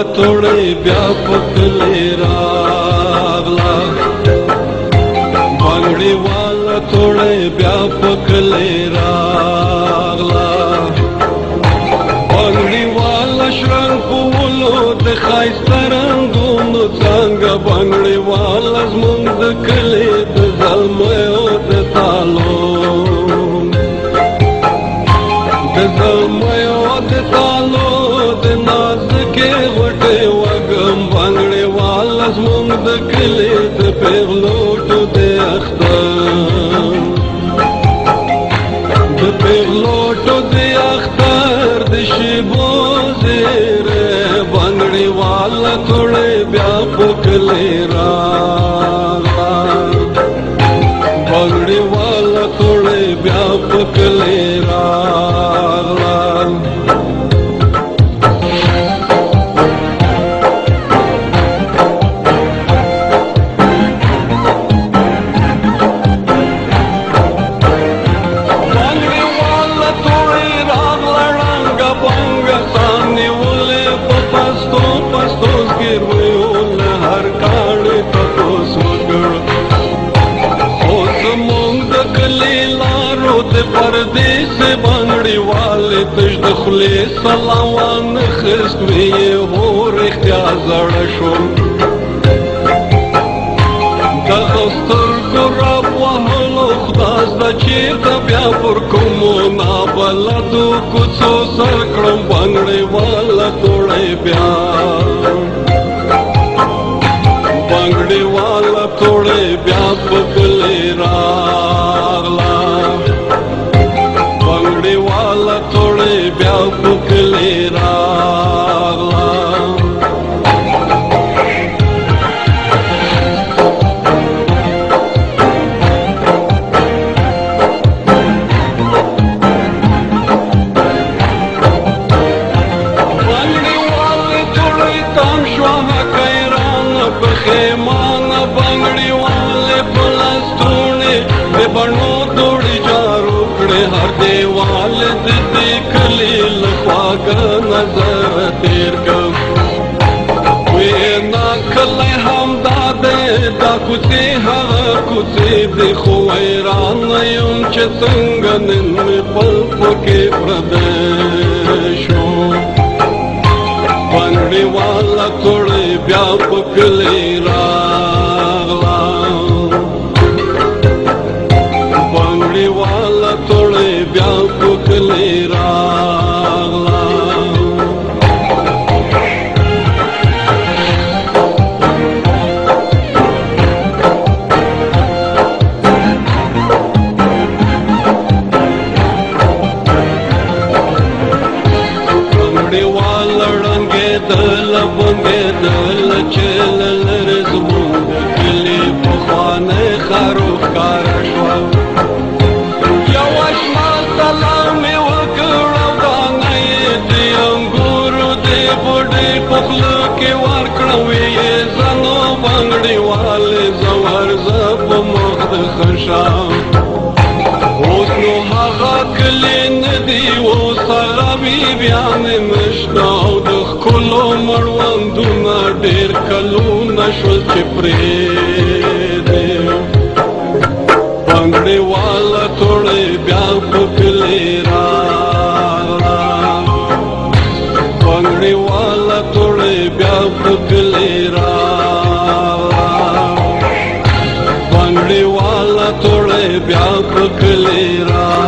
والا توړې بیا پکلې راغلا بنګړي والا توړې بیا پکلې راغلا بنګړي والا شرنګ پولو د ښایسته رنګونو څنګه بنګړي والا زموږ د کلي د زلمیو د تالو د زلمیو د تالو د نازکې غوټې وږم بنګړي والا زموږ د کلي د پیغلوټو د اختر د پیغلوټو د اختر د شیبو زیره بنګړي والا توړې بیا پکلې راغلا بنګړي والا توړې بیا پکلې راغلا پردیس بنګړي والے تش د خولې سلام خست وی هور اختیار زړه شو د غستر ګراب وهلو خداس د چیرته بیا پر کومو نابلدو کوڅو سر کړم بنګړي والا توړې بیا بنګړي والا توړې بیا پکلې راغلا بنګړي والا توړې بیا پکلې راغلا بنګړي والا توړې تام شو حقیران په خیمانه بنګړي والا پلستونه به بڼو دوړي جارو کړې هر دیوال د دې کلي لخواګه نظر تیر کړ وې نا کله هم دا کوڅې هغه کوڅې دې خو حیران یم چې څنګه نن مې پل پکې پردی شو بنګړي والا توړې بیا پکلې راغلا بنګړي والا توړې بیا پکلې راغلا بنګړي والا ړنګېدل بنګېدل چې له لرې زموږ د کلي پخوانی ښارو ښکاره شوه یوه شمال سلام یې وکړ او دانه یې د انګورو د بوډۍ په خوله کې ورکړه ویې زنو بنګړي والې زه ورځه په مخ د خشام اوس نو هغه کلي نه دي اوس هغه بیبیانې نشته او د ښکلو مړوندونه ډېر کلونه شول چې پرېږدي بنګړي والا توړې بیا پکلې راغلا بنګړي والا توړې بیا پکلې راغلا بنګړي والا توړې بیا پکلې راغلا